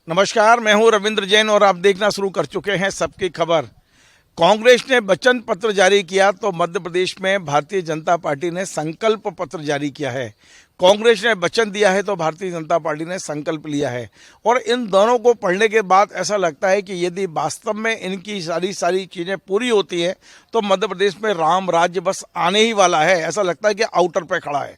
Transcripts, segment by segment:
नमस्कार, मैं हूं रविंद्र जैन और आप देखना शुरू कर चुके हैं सबकी खबर। कांग्रेस ने वचन पत्र जारी किया तो मध्य प्रदेश में भारतीय जनता पार्टी ने संकल्प पत्र जारी किया है। कांग्रेस ने वचन दिया है तो भारतीय जनता पार्टी ने संकल्प लिया है और इन दोनों को पढ़ने के बाद ऐसा लगता है कि यदि वास्तव में इनकी सारी चीज़ें पूरी होती हैं तो मध्य प्रदेश में राम राज्य बस आने ही वाला है। ऐसा लगता है कि आउटर पे खड़ा है।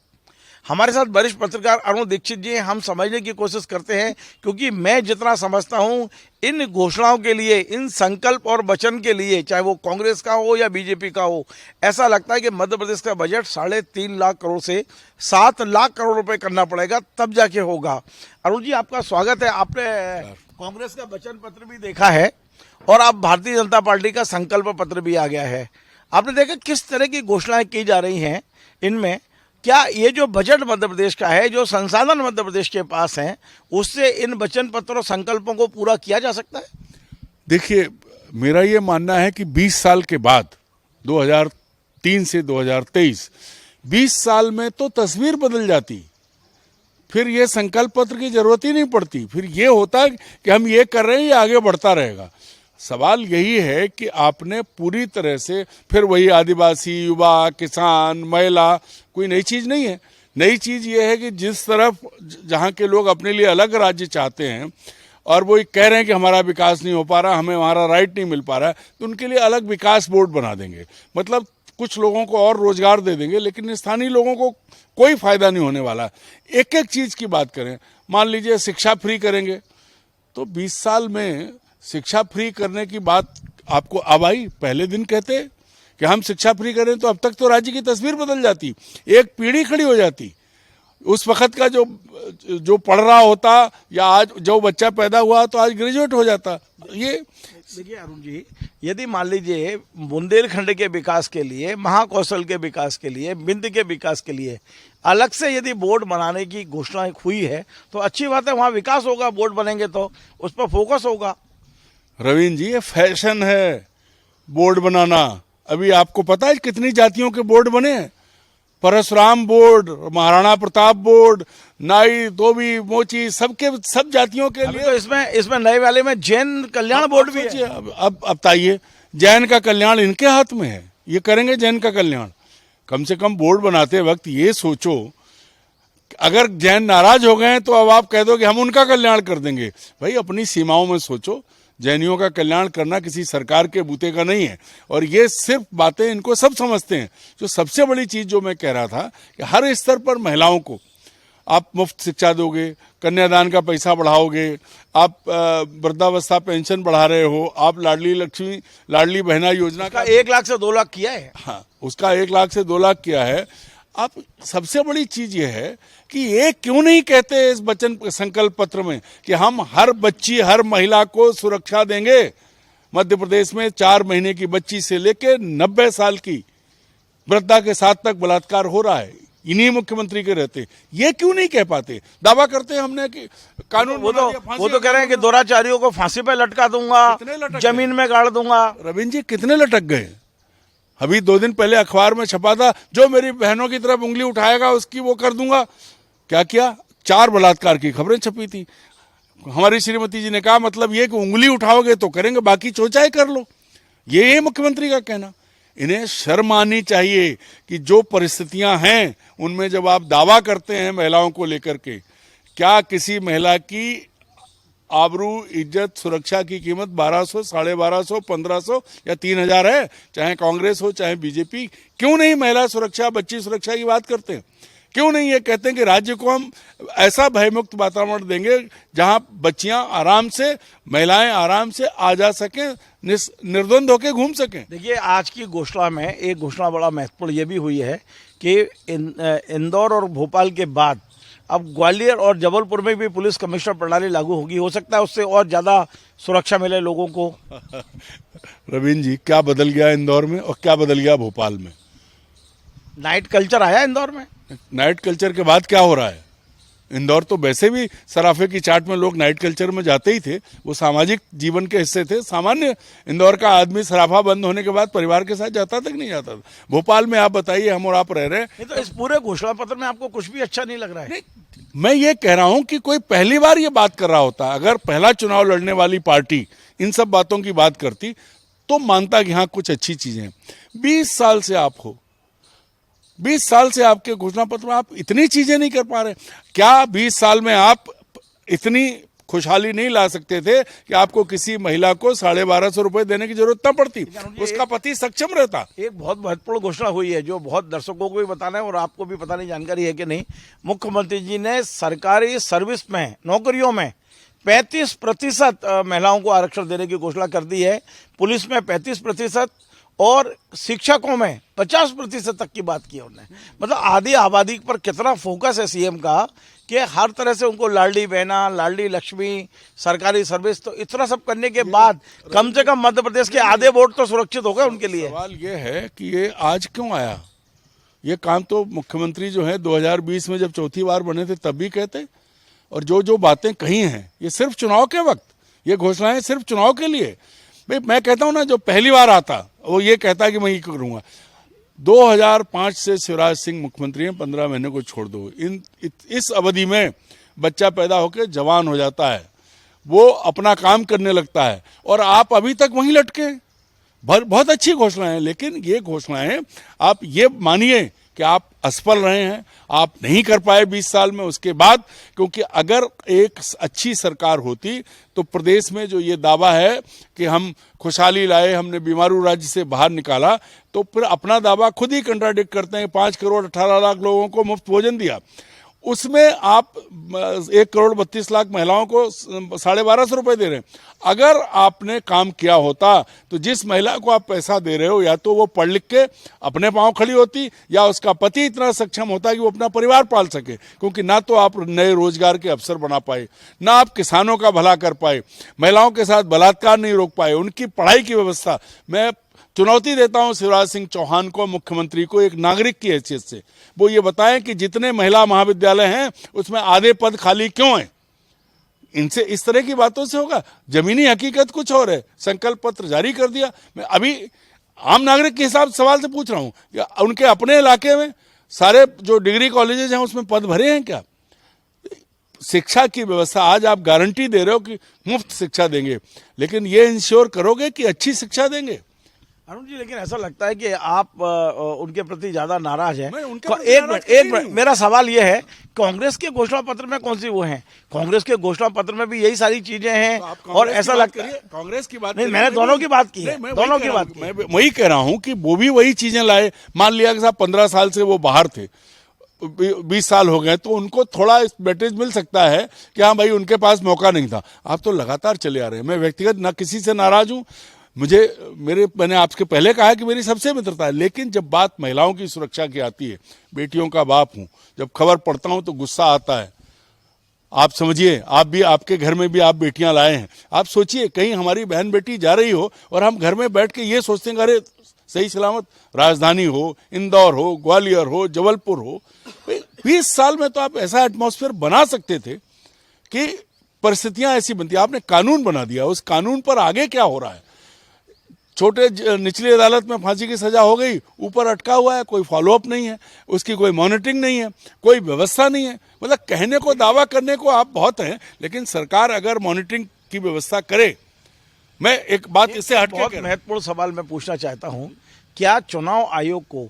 हमारे साथ वरिष्ठ पत्रकार अरुण दीक्षित जी, हम समझने की कोशिश करते हैं क्योंकि मैं जितना समझता हूं इन घोषणाओं के लिए, इन संकल्प और वचन के लिए, चाहे वो कांग्रेस का हो या बीजेपी का हो, ऐसा लगता है कि मध्य प्रदेश का बजट 3.5 लाख करोड़ से 7 लाख करोड़ रुपए करना पड़ेगा तब जाके होगा। अरुण जी, आपका स्वागत है। आपने कांग्रेस का वचन पत्र भी देखा है और अब भारतीय जनता पार्टी का संकल्प पत्र भी आ गया है। आपने देखा किस तरह की घोषणाएं की जा रही हैं इनमें। क्या ये जो बजट मध्य प्रदेश का है, जो संसाधन मध्य प्रदेश के पास हैं, उससे इन वचन पत्रों संकल्पों को पूरा किया जा सकता है? देखिए, मेरा ये मानना है कि 20 साल के बाद 2003 से 2023 20 साल में तो तस्वीर बदल जाती, फिर ये संकल्प पत्र की जरूरत ही नहीं पड़ती। फिर ये होता कि हम ये कर रहे हैं, ये आगे बढ़ता रहेगा। सवाल यही है कि आपने पूरी तरह से, फिर वही आदिवासी, युवा, किसान, महिला, कोई नई चीज नहीं है। नई चीज ये है कि जिस तरफ जहाँ के लोग अपने लिए अलग राज्य चाहते हैं और वो कह रहे हैं कि हमारा विकास नहीं हो पा रहा, हमें हमारा राइट नहीं मिल पा रहा है, तो उनके लिए अलग विकास बोर्ड बना देंगे। मतलब कुछ लोगों को और रोजगार दे देंगे, लेकिन स्थानीय लोगों को कोई फायदा नहीं होने वाला। एक एक चीज की बात करें, मान लीजिए शिक्षा फ्री करेंगे, तो 20 साल में शिक्षा फ्री करने की बात आपको अब आई? पहले दिन कहते कि हम शिक्षा फ्री करें तो अब तक तो राज्य की तस्वीर बदल जाती, एक पीढ़ी खड़ी हो जाती। उस वक्त का जो पढ़ रहा होता या आज जो बच्चा पैदा हुआ तो आज ग्रेजुएट हो जाता। ये देखिए अरुण जी, यदि मान लीजिए बुंदेलखंड के विकास के लिए, महाकौशल के विकास के लिए, बिंद के विकास के लिए अलग से यदि बोर्ड बनाने की घोषणा हुई है तो अच्छी बात है, वहाँ विकास होगा। बोर्ड बनेंगे तो उस पर फोकस होगा। रवीन जी, ये फैशन है बोर्ड बनाना। अभी आपको पता है कितनी जातियों के बोर्ड बने हैं? परशुराम बोर्ड, महाराणा प्रताप बोर्ड, नाई, धोबी, मोची, सब जातियों के लिए। तो इसमें नए वाले में जैन कल्याण बोर्ड भी है। अब बताइए, जैन का कल्याण इनके हाथ में है, ये करेंगे जैन का कल्याण। कम से कम बोर्ड बनाते वक्त ये सोचो, अगर जैन नाराज हो गए तो अब आप कह दो कि हम उनका कल्याण कर देंगे। भाई अपनी सीमाओं में सोचो। जैनियों का कल्याण करना किसी सरकार के बूते का नहीं है। और ये सिर्फ बातें इनको सब समझते हैं। जो सबसे बड़ी चीज जो मैं कह रहा था कि हर स्तर पर महिलाओं को आप मुफ्त शिक्षा दोगे, कन्यादान का पैसा बढ़ाओगे, आप वृद्धावस्था पेंशन बढ़ा रहे हो, आप लाडली बहना योजना का 1 लाख से 2 लाख किया है। हाँ, उसका 1 लाख से 2 लाख किया है। आप सबसे बड़ी चीज ये है कि ये क्यों नहीं कहते इस वचन संकल्प पत्र में कि हम हर बच्ची, हर महिला को सुरक्षा देंगे। मध्य प्रदेश में 4 महीने की बच्ची से लेकर 90 साल की वृद्धा के साथ तक बलात्कार हो रहा है, इन्हीं मुख्यमंत्री के रहते। ये क्यों नहीं कह पाते? दावा करते हैं हमने कि कानून वो तो कह रहे हैं कि दुराचारियों को फांसी पे लटका दूंगा, जमीन में गाड़ दूंगा। रविंद्र जी, कितने लटक गए? अभी 2 दिन पहले अखबार में छपा था, जो मेरी बहनों की तरफ उंगली उठाएगा उसकी वो कर दूंगा। क्या किया? 4 बलात्कार की खबरें छपी थी। हमारी श्रीमती जी ने कहा मतलब ये कि उंगली उठाओगे तो करेंगे, बाकी चौचाई कर लो। ये मुख्यमंत्री का कहना। इन्हें शर्म आनी चाहिए कि जो परिस्थितियां हैं उनमें जब आप दावा करते हैं महिलाओं को लेकर के, क्या किसी महिला की आबरू, इज्जत, सुरक्षा की कीमत 1200, 1250, 1500 या 3000 है? चाहे कांग्रेस हो चाहे बीजेपी, क्यों नहीं महिला सुरक्षा, बच्ची सुरक्षा की बात करते हैं? क्यों नहीं ये कहते हैं कि राज्य को हम ऐसा भयमुक्त वातावरण देंगे जहां बच्चियां आराम से, महिलाएं आराम से आ जा सकें, निर्द्वंद होकर घूम सकें? देखिए, आज की घोषणा में एक घोषणा बड़ा महत्वपूर्ण ये भी हुई है कि इंदौर और भोपाल के बाद अब ग्वालियर और जबलपुर में भी पुलिस कमिश्नर प्रणाली लागू होगी। हो सकता है उससे और ज्यादा सुरक्षा मिले लोगों को। रवीन जी, क्या बदल गया इंदौर में और क्या बदल गया भोपाल में? नाइट कल्चर आया इंदौर में। नाइट कल्चर के बाद क्या हो रहा है? इंदौर तो वैसे भी सराफे की चाट में लोग नाइट कल्चर में जाते ही थे, वो सामाजिक जीवन के हिस्से थे। सामान्य इंदौर का आदमी सराफा बंद होने के बाद परिवार के साथ जाता तक नहीं जाता था। भोपाल में आप बताइए, हम और आप रह रहे हैं। तो इस पूरे घोषणा पत्र में आपको कुछ भी अच्छा नहीं लग रहा है? नहीं, मैं ये कह रहा हूं कि कोई पहली बार ये बात कर रहा होता, अगर पहला चुनाव लड़ने वाली पार्टी इन सब बातों की बात करती तो मानता कि हाँ कुछ अच्छी चीजें हैं। 20 साल से आप हो, 20 साल से आपके घोषणा पत्र में आप इतनी चीजें नहीं कर पा रहे। क्या 20 साल में आप इतनी खुशहाली नहीं ला सकते थे कि आपको किसी महिला को 1250 रुपए देने की जरूरत न पड़ती, उसका पति सक्षम रहता। एक बहुत महत्वपूर्ण घोषणा हुई है जो बहुत दर्शकों को भी बताना है और आपको भी पता नहीं जानकारी है कि नहीं। मुख्यमंत्री जी ने सरकारी सर्विस में, नौकरियों में 35% महिलाओं को आरक्षण देने की घोषणा कर दी है। पुलिस में 35% और शिक्षकों में 50% तक की बात की है उन्होंने। मतलब आधी आबादी पर कितना फोकस है सीएम का कि हर तरह से उनको लाडली बहना, लाडली लक्ष्मी, सरकारी सर्विस, तो इतना सब करने के बाद कम से कम मध्य प्रदेश के आधे वोट तो सुरक्षित हो गए उनके लिए। सवाल ये है कि ये आज क्यों आया? ये काम तो मुख्यमंत्री जो है 2020 में जब चौथी बार बने थे तब भी कहते, और जो बातें कही हैं ये सिर्फ चुनाव के वक्त, ये घोषणाएं सिर्फ चुनाव के लिए। भाई मैं कहता हूं ना, जो पहली बार आता वो ये कहता कि मैं ये करूंगा। 2005 से शिवराज सिंह मुख्यमंत्री हैं, 15 महीने को छोड़ दो, इस अवधि में बच्चा पैदा होकर जवान हो जाता है, वो अपना काम करने लगता है, और आप अभी तक वहीं लटके। बहुत अच्छी घोषणाएं हैं, लेकिन ये घोषणाएं आप ये मानिए कि आप असफल रहे हैं, आप नहीं कर पाए 20 साल में उसके बाद। क्योंकि अगर एक अच्छी सरकार होती तो प्रदेश में जो ये दावा है कि हम खुशहाली लाए, हमने बीमारू राज्य से बाहर निकाला, तो फिर अपना दावा खुद ही कंट्राडिक्ट करते हैं। 5 करोड़ 18 लाख लोगों को मुफ्त भोजन दिया, उसमें आप 1 करोड़ 32 लाख महिलाओं को 1250 रुपए दे रहे हैं। अगर आपने काम किया होता तो जिस महिला को आप पैसा दे रहे हो, या तो वो पढ़ लिख के अपने पांव खड़ी होती, या उसका पति इतना सक्षम होता कि वो अपना परिवार पाल सके। क्योंकि ना तो आप नए रोजगार के अवसर बना पाए, ना आप किसानों का भला कर पाए, महिलाओं के साथ बलात्कार नहीं रोक पाए, उनकी पढ़ाई की व्यवस्था। मैं चुनौती देता हूं शिवराज सिंह चौहान को, मुख्यमंत्री को, एक नागरिक की हैसियत से, वो ये बताएं कि जितने महिला महाविद्यालय हैं उसमें आधे पद खाली क्यों हैं। इनसे इस तरह की बातों से होगा? जमीनी हकीकत कुछ और है। संकल्प पत्र जारी कर दिया। मैं अभी आम नागरिक के हिसाब से सवाल से पूछ रहा हूं कि उनके अपने इलाके में सारे जो डिग्री कॉलेजेस हैं उसमें पद भरे हैं क्या? शिक्षा की व्यवस्था, आज आप गारंटी दे रहे हो कि मुफ्त शिक्षा देंगे, लेकिन ये इंश्योर करोगे कि अच्छी शिक्षा देंगे? अरुण जी, लेकिन ऐसा लगता है कि आप उनके प्रति ज्यादा नाराज हैं। एक मेरा सवाल यह है, कांग्रेस के घोषणा पत्र में कौन सी वो हैं? कांग्रेस के घोषणा पत्र में भी यही सारी चीजें हैं, और ऐसा लगता है कांग्रेस की बात नहीं, मैंने दोनों की बात की है, दोनों की बात की। मैं वही कह रहा हूं कि वो भी वही चीजें लाए। मान लिया कि साहब 15 साल से वो बाहर थे, 20 साल हो गए, तो उनको थोड़ा वेटेज मिल सकता है कि हाँ भाई उनके पास मौका नहीं था। आप तो लगातार चले आ रहे हैं। मैं व्यक्तिगत ना किसी से नाराज हूं, मैंने आपके पहले कहा कि मेरी सबसे मित्रता है, लेकिन जब बात महिलाओं की सुरक्षा की आती है, बेटियों का बाप हूं, जब खबर पढ़ता हूं तो गुस्सा आता है। आप समझिए, आप भी, आपके घर में भी आप बेटियां लाए हैं। आप सोचिए कहीं हमारी बहन बेटी जा रही हो और हम घर में बैठ के ये सोचते हैं अरे सही सलामत राजधानी हो, इंदौर हो, ग्वालियर हो, जबलपुर हो। 20 साल में तो आप ऐसा एटमॉस्फेयर बना सकते थे कि परिस्थितियां ऐसी बनती। आपने कानून बना दिया, उस कानून पर आगे क्या हो रहा है? छोटे निचली अदालत में फांसी की सजा हो गई, ऊपर अटका हुआ है, कोई फॉलोअप नहीं है, उसकी कोई मॉनिटरिंग नहीं है, कोई व्यवस्था नहीं है। मतलब कहने को, दावा करने को आप बहुत हैं, लेकिन सरकार अगर मॉनिटरिंग की व्यवस्था करे। मैं एक बात इससे हट के बहुत महत्वपूर्ण सवाल मैं पूछना चाहता हूं, क्या चुनाव आयोग को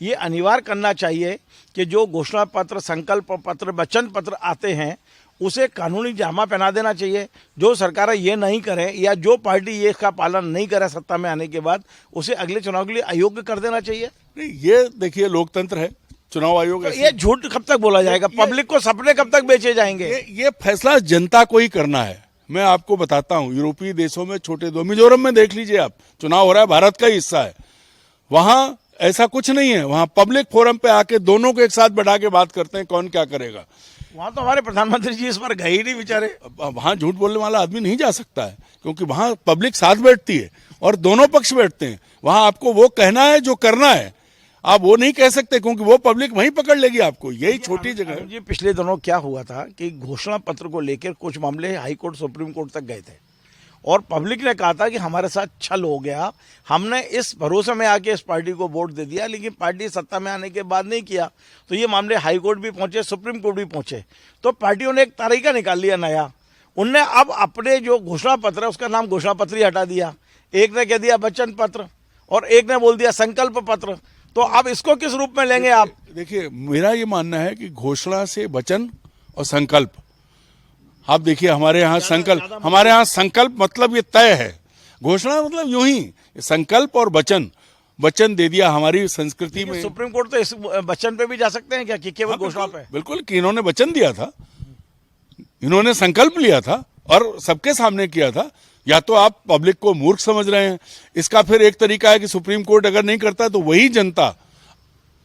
ये अनिवार्य करना चाहिए कि जो घोषणा पत्र, संकल्प पत्र, वचन पत्र आते हैं उसे कानूनी जामा पहना देना चाहिए? जो सरकार ये नहीं करे, या जो पार्टी ये इसका पालन नहीं करे सत्ता में आने के बाद, उसे अगले चुनाव के लिए अयोग्य कर देना चाहिए? नहीं, ये देखिए लोकतंत्र है, चुनाव आयोग। तो ये झूठ कब तक बोला जाएगा? पब्लिक को सपने कब तक बेचे जाएंगे? ये फैसला जनता को ही करना है। मैं आपको बताता हूं, यूरोपीय देशों में छोटे दो, मिजोरम में देख लीजिए आप, चुनाव हो रहा है, भारत का ही हिस्सा है, वहां ऐसा कुछ नहीं है। वहां पब्लिक फोरम पे आके दोनों को एक साथ बैठा के बात करते हैं कौन क्या करेगा। वहां तो हमारे प्रधानमंत्री जी इस बार गए ही नहीं बेचारे। वहां झूठ बोलने वाला आदमी नहीं जा सकता है, क्योंकि वहां पब्लिक साथ बैठती है और दोनों पक्ष बैठते हैं। वहां आपको वो कहना है जो करना है, आप वो नहीं कह सकते, क्योंकि वो पब्लिक वहीं पकड़ लेगी आपको। यही छोटी जगह है। जी, पिछले दिनों क्या हुआ था कि घोषणा पत्र को लेकर कुछ मामले हाई कोर्ट, सुप्रीम कोर्ट तक गए थे, और पब्लिक ने कहा था कि हमारे साथ छल हो गया, हमने इस भरोसे में आके इस पार्टी को वोट दे दिया, लेकिन पार्टी सत्ता में आने के बाद नहीं किया। तो ये मामले हाई कोर्ट भी पहुंचे, सुप्रीम कोर्ट भी पहुंचे। तो पार्टियों ने एक तरीका निकाल लिया नया, उनने अब अपने जो घोषणा पत्र है उसका नाम घोषणा पत्र ही हटा दिया। एक ने कह दिया वचन पत्र और एक ने बोल दिया संकल्प पत्र। तो अब इसको किस रूप में लेंगे आप? देखिए, मेरा ये मानना है कि घोषणा से वचन और संकल्प, आप देखिए हमारे यहाँ संकल्प मतलब ये तय है, घोषणा मतलब यूं ही संकल्प और वचन दे दिया हमारी संस्कृति में। सुप्रीम कोर्ट तो इस वचन पे भी जा सकते हैं क्या कि केवल घोषणा पे? बिल्कुल, कि इन्होंने वचन दिया था, इन्होंने संकल्प लिया था और सबके सामने किया था। या तो आप पब्लिक को मूर्ख समझ रहे हैं, इसका फिर एक तरीका है कि सुप्रीम कोर्ट अगर नहीं करता तो वही जनता,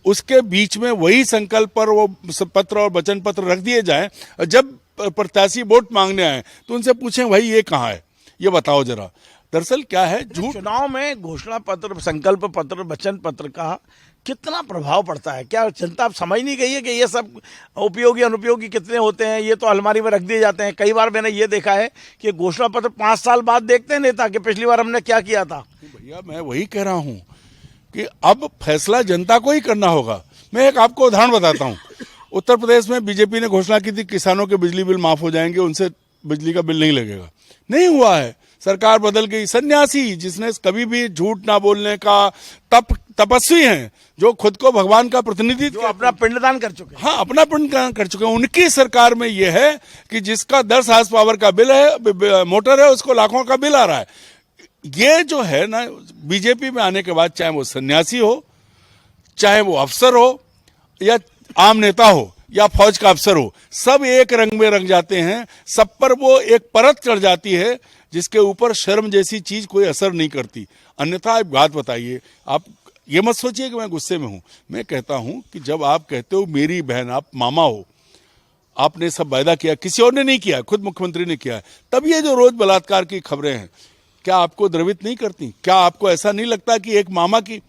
उसके बीच में वही संकल्प पर वो पत्र और वचन पत्र रख दिए जाएं। जब प्रत्याशी वोट मांगने आए तो उनसे पूछें भाई ये कहाँ है, ये बताओ जरा। दरअसल क्या है, झूठ चुनाव में घोषणा पत्र, संकल्प पत्र, वचन पत्र का कितना प्रभाव पड़ता है? क्या जनता अब समझ नहीं गई है कि ये सब उपयोगी अनुपयोगी कितने होते हैं? ये तो अलमारी में रख दिए जाते हैं। कई बार मैंने ये देखा है कि घोषणा पत्र 5 साल बाद देखते हैं नेता कि पिछली बार हमने क्या किया था। भैया मैं वही कह रहा हूं कि अब फैसला जनता को ही करना होगा। मैं एक आपको उदाहरण बताता हूं। उत्तर प्रदेश में बीजेपी ने घोषणा की थी किसानों के बिजली बिल माफ हो जाएंगे, उनसे बिजली का बिल नहीं लगेगा। नहीं हुआ है, सरकार बदल गई। सन्यासी जिसने कभी भी झूठ ना बोलने का तपस्वी हैं, जो खुद को भगवान का प्रतिनिधित्व, जो अपना पिंडदान कर चुके हैं। हाँ, अपना पिंडदान कर चुके हैं, उनकी सरकार में यह है कि जिसका 10 हार्स पावर का बिल है, मोटर है, उसको लाखों का बिल आ रहा है। ये जो है ना, बीजेपी में आने के बाद चाहे वो सन्यासी हो, चाहे वो अफसर हो, या आम नेता हो, या फौज का अफसर हो, सब एक रंग में रंग जाते हैं। सब पर वो एक परत चढ़ जाती है जिसके ऊपर शर्म जैसी चीज कोई असर नहीं करती। अन्यथा एक बात बताइए, आप ये मत सोचिए कि मैं गुस्से में हूं। मैं कहता हूं कि जब आप कहते हो मेरी बहन, आप मामा हो, आपने सब वायदा किया, किसी और ने नहीं किया, खुद मुख्यमंत्री ने किया है, तब ये जो रोज बलात्कार की खबरें हैं, क्या आपको द्रवित नहीं करती? क्या आपको ऐसा नहीं लगता कि एक मामा की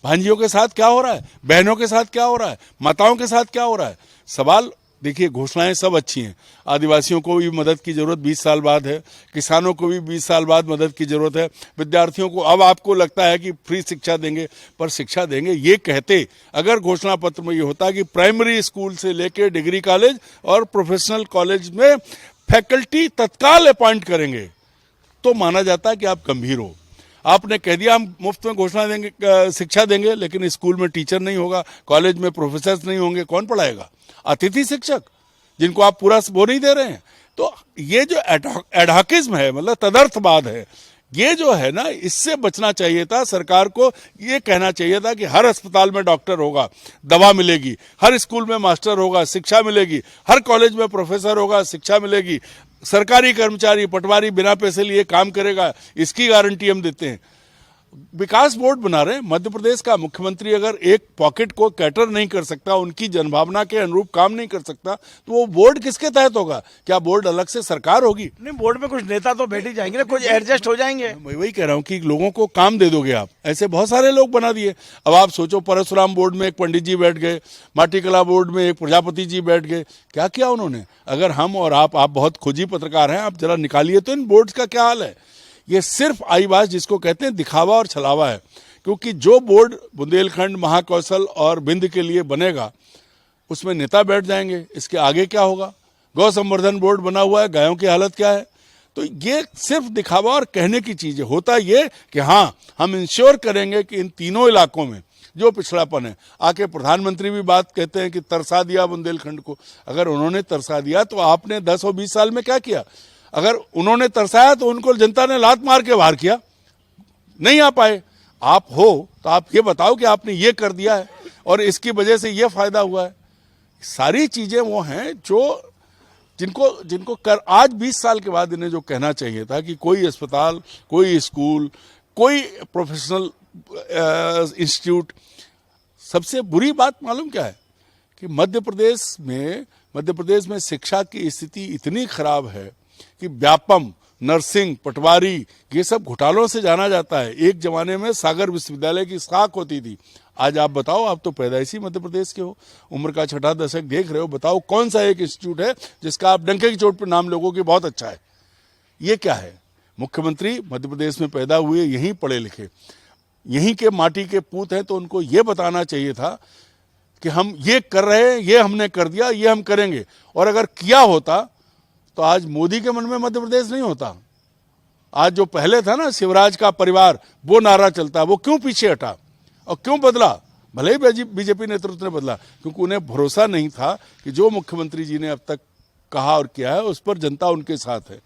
भांजियों के साथ क्या हो रहा है, बहनों के साथ क्या हो रहा है, माताओं के साथ क्या हो रहा है? सवाल देखिए, घोषणाएं सब अच्छी हैं। आदिवासियों को भी मदद की जरूरत 20 साल बाद है, किसानों को भी 20 साल बाद मदद की जरूरत है, विद्यार्थियों को अब आपको लगता है कि फ्री शिक्षा देंगे, पर शिक्षा देंगे ये कहते अगर घोषणा पत्र में ये होता कि प्राइमरी स्कूल से लेकर डिग्री कॉलेज और प्रोफेशनल कॉलेज में फैकल्टी तत्काल अपॉइंट करेंगे, तो माना जाता है कि आप गंभीर हो। आपने कह दिया हम मुफ्त में घोषणा देंगे, शिक्षा देंगे, लेकिन स्कूल में टीचर नहीं होगा, कॉलेज में प्रोफेसर नहीं होंगे, कौन पढ़ाएगा? अतिथि शिक्षक जिनको आप पूरा वो नहीं दे रहे हैं। तो ये जो एडहॉकिज्म है, मतलब तदर्थवाद है, ये जो है ना, इससे बचना चाहिए था। सरकार को ये कहना चाहिए था कि हर अस्पताल में डॉक्टर होगा, दवा मिलेगी, हर स्कूल में मास्टर होगा, शिक्षा मिलेगी, हर कॉलेज में प्रोफेसर होगा, शिक्षा मिलेगी, सरकारी कर्मचारी पटवारी बिना पैसे लिए काम करेगा, इसकी गारंटी हम देते हैं। विकास बोर्ड बना रहे हैं। मध्य प्रदेश का मुख्यमंत्री अगर एक पॉकेट को कैटर नहीं कर सकता, उनकी जनभावना के अनुरूप काम नहीं कर सकता, तो वो बोर्ड किसके तहत होगा? क्या बोर्ड अलग से सरकार होगी? नहीं, बोर्ड में कुछ नेता तो बैठ ही जाएंगे ना, कुछ एडजस्ट हो जाएंगे। मैं वही कह रहा हूँ कि लोगों को काम दे दोगे आप, ऐसे बहुत सारे लोग बना दिए। अब आप सोचो, परशुराम बोर्ड में एक पंडित जी बैठ गए, माटी कला बोर्ड में एक प्रजापति जी बैठ गए, क्या किया उन्होंने? अगर हम और आप बहुत खोजी पत्रकार हैं, आप जरा निकालिए तो इन बोर्ड्स का क्या हाल है। ये सिर्फ आईबाज, जिसको कहते हैं दिखावा और छलावा है। क्योंकि जो बोर्ड बुंदेलखंड, महाकौशल और बिंद के लिए बनेगा, उसमें नेता बैठ जाएंगे, इसके आगे क्या होगा? गौ संवर्धन बोर्ड बना हुआ है, गायों की हालत क्या है? तो ये सिर्फ दिखावा और कहने की चीज है। होता ये कि हाँ, हम इंश्योर करेंगे कि इन तीनों इलाकों में जो पिछड़ापन है, आके प्रधानमंत्री भी बात कहते हैं कि तरसा दिया बुंदेलखंड को। अगर उन्होंने तरसा दिया तो आपने 10 और 20 साल में क्या किया? अगर उन्होंने तरसाया तो उनको जनता ने लात मार के बाहर किया, नहीं आ पाए। आप हो तो आप ये बताओ कि आपने ये कर दिया है और इसकी वजह से ये फायदा हुआ है। सारी चीजें वो हैं जो जिनको कर आज 20 साल के बाद इन्हें जो कहना चाहिए था कि कोई अस्पताल, कोई स्कूल, कोई प्रोफेशनल इंस्टीट्यूट। सबसे बुरी बात मालूम क्या है कि मध्य प्रदेश में शिक्षा की स्थिति इतनी खराब है कि व्यापम, नर्सिंग, पटवारी, ये सब घोटालों से जाना जाता है। एक जमाने में सागर विश्वविद्यालय की साख होती थी। आज आप बताओ, आप तो पैदाइशी मध्य प्रदेश के हो, उम्र का 6ठा दशक देख रहे हो, बताओ कौन सा एक इंस्टीट्यूट है जिसका आप डंके की चोट पर नाम लोगोगे बहुत अच्छा है? ये क्या है? मुख्यमंत्री मध्य प्रदेश में पैदा हुए, यहीं पढ़े लिखे, यहीं के माटी के पूत हैं, तो उनको ये बताना चाहिए था कि हम ये कर रहे हैं, ये हमने कर दिया, ये हम करेंगे। और अगर किया होता तो आज मोदी के मन में मध्य प्रदेश नहीं होता। आज जो पहले था ना शिवराज का परिवार, वो नारा चलता, वो क्यों पीछे हटा और क्यों बदला? भले ही बीजेपी नेतृत्व ने बदला, क्योंकि उन्हें भरोसा नहीं था कि जो मुख्यमंत्री जी ने अब तक कहा और किया है उस पर जनता उनके साथ है।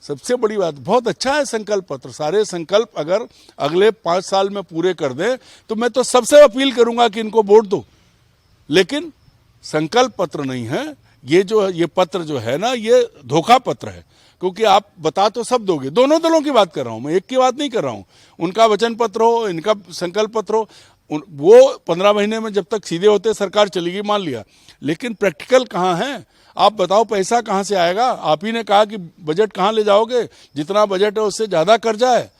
सबसे बड़ी बात, बहुत अच्छा है संकल्प पत्र। सारे संकल्प अगर अगले 5 साल में पूरे कर दें तो मैं तो सबसे अपील करूंगा कि इनको वोट दो। लेकिन संकल्प पत्र नहीं है ये पत्र जो है ना, ये धोखा पत्र है। क्योंकि आप बता तो सब दोगे, दोनों दलों की बात कर रहा हूं मैं, एक की बात नहीं कर रहा हूं। उनका वचन पत्र हो, इनका संकल्प पत्र हो, वो 15 महीने में जब तक सीधे होते सरकार चलेगी, मान लिया। लेकिन प्रैक्टिकल कहाँ है? आप बताओ पैसा कहाँ से आएगा? आप ही ने कहा कि बजट कहाँ ले जाओगे, जितना बजट है उससे ज्यादा कर्जा है।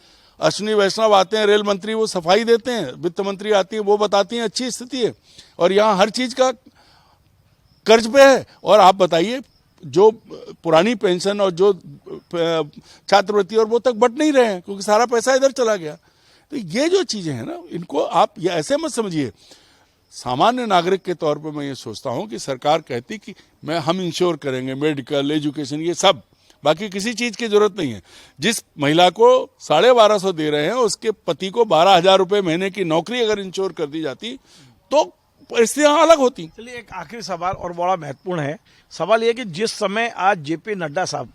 अश्विनी वैष्णव आते हैं, रेल मंत्री, वो सफाई देते हैं, वित्त मंत्री आती है, वो बताती हैं अच्छी स्थिति है, और यहाँ हर चीज का कर्ज पे है। और आप बताइए, जो पुरानी पेंशन और जो छात्रवृत्ति और वो तक बट नहीं रहे हैं, क्योंकि सारा पैसा इधर चला गया। तो ये जो चीजें हैं ना, इनको आप ये ऐसे मत समझिए। सामान्य नागरिक के तौर पर मैं ये सोचता हूं कि सरकार कहती कि हम इंश्योर करेंगे मेडिकल, एजुकेशन, ये सब, बाकी किसी चीज की जरूरत नहीं है। जिस महिला को 1250 दे रहे हैं, उसके पति को 12,000 रुपए महीने की नौकरी अगर इंश्योर कर दी जाती तो परिस्थितियां अलग होती। चलिए, एक आखिरी सवाल और बड़ा महत्वपूर्ण है। सवाल यह कि जिस समय आज जेपी नड्डा साहब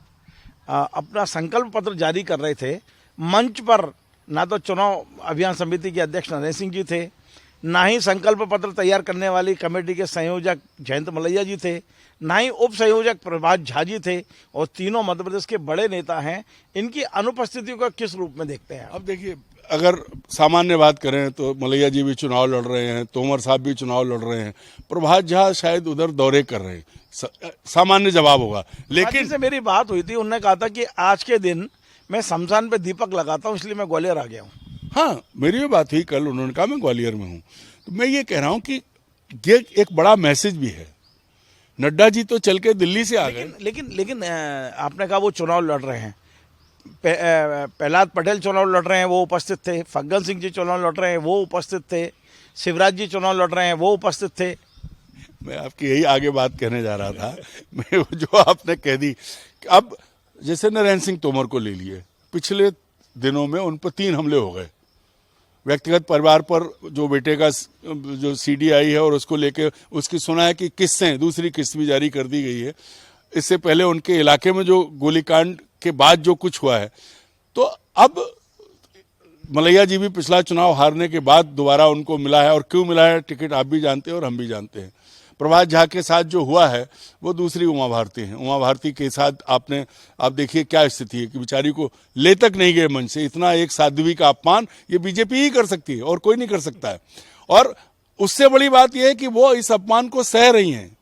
अपना संकल्प पत्र जारी कर रहे थे, मंच पर ना तो चुनाव अभियान समिति के अध्यक्ष नरेंद्र सिंह जी थे, ना ही संकल्प पत्र तैयार करने वाली कमेटी के संयोजक जयंत मलैया जी थे, ना ही उप संयोजक प्रभात झा जी थे, और तीनों मध्य प्रदेश के बड़े नेता हैं। इनकी अनुपस्थिति को किस रूप में देखते हैं? अब देखिए, अगर सामान्य बात करें तो मलैया जी भी चुनाव लड़ रहे हैं, तोमर साहब भी चुनाव लड़ रहे हैं, प्रभात झा शायद उधर दौरे कर रहे हैं, सामान्य जवाब होगा। लेकिन से मेरी बात हुई थी, उन्होंने कहा था कि आज के दिन मैं शमशान पे दीपक लगाता हूं, इसलिए मैं ग्वालियर आ गया हूं। हाँ, मेरी भी बात हुई कल, उन्होंने कहा मैं ग्वालियर में हूं। तो मैं ये कह रहा हूं कि ये एक बड़ा मैसेज भी है। नड्डा जी तो चल के दिल्ली से आ गए, लेकिन आपने कहा वो चुनाव लड़ रहे हैं, प्रहलाद पटेल चुनाव लड़ रहे हैं, वो उपस्थित थे, फग्गन सिंह जी चुनाव लड़ रहे हैं, वो उपस्थित थे, शिवराज जी चुनाव लड़ रहे हैं, वो उपस्थित थे। मैं आपकी यही आगे बात कहने जा रहा था। मैं जो आपने कह दी, अब जैसे नरेंद्र सिंह तोमर को ले लिए, पिछले दिनों में उन पर 3 हमले हो गए। व्यक्तिगत परिवार पर जो बेटे का जो सीडी आई है और उसको लेके उसकी सुना है कि किस्तें, दूसरी किस्त भी जारी कर दी गई है। इससे पहले उनके इलाके में जो गोलीकांड के बाद जो कुछ हुआ है, तो अब मलैया जी भी पिछला चुनाव हारने के बाद दोबारा उनको मिला है, और क्यों मिला है टिकट आप भी जानते हैं और हम भी जानते हैं। प्रभात झा के साथ जो हुआ है वो दूसरी उमा भारती है। उमा भारती के साथ आप देखिए क्या स्थिति है कि बेचारी को ले तक नहीं गए मंच से। इतना एक साध्वी का अपमान ये बीजेपी ही कर सकती है और कोई नहीं कर सकता है। और उससे बड़ी बात यह है कि वो इस अपमान को सह रही हैं,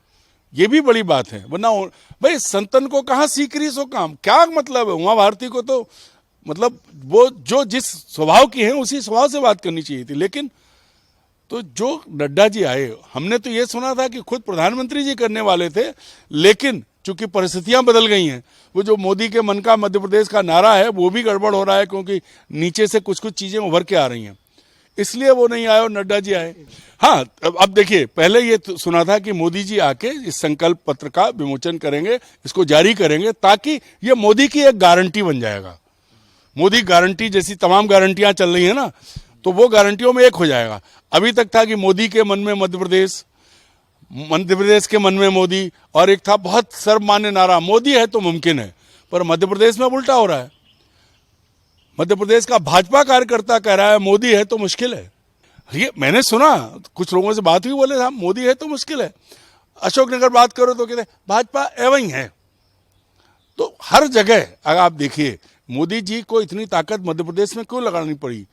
ये भी बड़ी बात है। वरना भाई संतन को कहाँ सीकरी सो काम, क्या मतलब है? उमा भारती को तो मतलब वो जो जिस स्वभाव की है उसी स्वभाव से बात करनी चाहिए थी। लेकिन तो जो नड्डा जी आए, हमने तो ये सुना था कि खुद प्रधानमंत्री जी करने वाले थे, लेकिन चूंकि परिस्थितियां बदल गई हैं, वो जो मोदी के मन का मध्य प्रदेश का नारा है वो भी गड़बड़ हो रहा है, क्योंकि नीचे से कुछ कुछ चीजें उभर के आ रही हैं, इसलिए वो नहीं आए और नड्डा जी आए। हाँ, अब देखिए, पहले ये सुना था कि मोदी जी आके इस संकल्प पत्र का विमोचन करेंगे, इसको जारी करेंगे, ताकि ये मोदी की एक गारंटी बन जाएगा। मोदी गारंटी जैसी तमाम गारंटियां चल रही है ना, तो वो गारंटियों में एक हो जाएगा। अभी तक था कि मोदी के मन में मध्य प्रदेश के मन में मोदी, और एक था बहुत सर्वमान्य नारा, मोदी है तो मुमकिन है। पर मध्य प्रदेश में उल्टा हो रहा है। मध्य प्रदेश का भाजपा कार्यकर्ता कह रहा है मोदी है तो मुश्किल है। ये मैंने सुना, कुछ लोगों से बात हुई, बोले साहब मोदी है तो मुश्किल है। अशोकनगर बात करो तो कहते भाजपा एवं ही है। तो हर जगह अगर आप देखिए, मोदी जी को इतनी ताकत मध्य प्रदेश में क्यों लगानी पड़ी?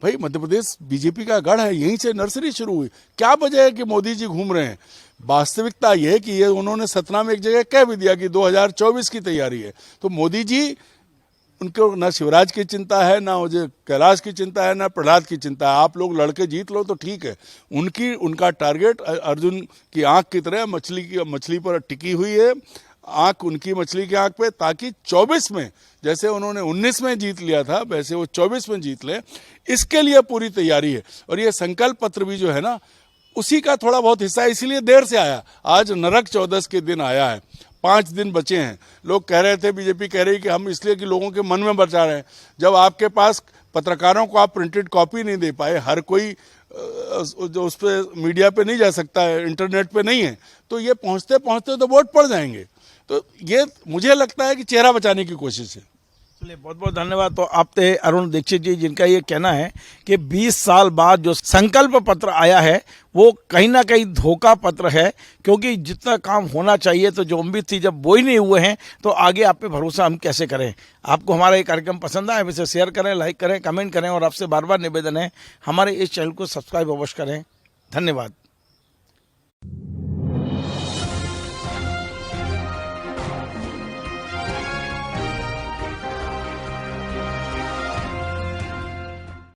भाई मध्य प्रदेश बीजेपी का गढ़ है, यहीं से नर्सरी शुरू हुई। क्या वजह है कि मोदी जी घूम रहे हैं? वास्तविकता यह है कि ये उन्होंने सतना में एक जगह कह भी दिया कि 2024 की तैयारी है। तो मोदी जी, उनको ना शिवराज की चिंता है, ना मुझे कैलाश की चिंता है, ना प्रहलाद की चिंता है। आप लोग लड़के जीत लो तो ठीक है। उनका टारगेट अर्जुन की आंख की तरह मछली पर टिकी हुई है। आंख उनकी मछली की आंख पे, ताकि 24 में जैसे उन्होंने 19 में जीत लिया था वैसे वो 24 में जीत ले, इसके लिए पूरी तैयारी है। और ये संकल्प पत्र भी जो है ना, उसी का थोड़ा बहुत हिस्सा है, इसलिए देर से आया। आज नरक चौदस के दिन आया है, 5 दिन बचे हैं। लोग कह रहे थे, बीजेपी कह रही कि हम इसलिए कि लोगों के मन में बचा रहे हैं। जब आपके पास पत्रकारों को आप प्रिंटेड कॉपी नहीं दे पाए, हर कोई जो उस पर मीडिया पे नहीं जा सकता है, इंटरनेट पे नहीं है, तो ये पहुंचते पहुंचते तो वोट पड़ जाएंगे। तो ये मुझे लगता है कि चेहरा बचाने की कोशिश है। चलिए, बहुत बहुत धन्यवाद। तो आप थे अरुण दीक्षित जी, जिनका ये कहना है कि 20 साल बाद जो संकल्प पत्र आया है वो कहीं ना कहीं धोखा पत्र है, क्योंकि जितना काम होना चाहिए तो जो उम्मीद थी जब वो ही नहीं हुए हैं तो आगे आप पे भरोसा हम कैसे करें। आपको हमारा ये कार्यक्रम पसंद आए वैसे शेयर करें, लाइक करें, कमेंट करें और आपसे बार बार निवेदन है हमारे इस चैनल को सब्सक्राइब अवश्य करें। धन्यवाद।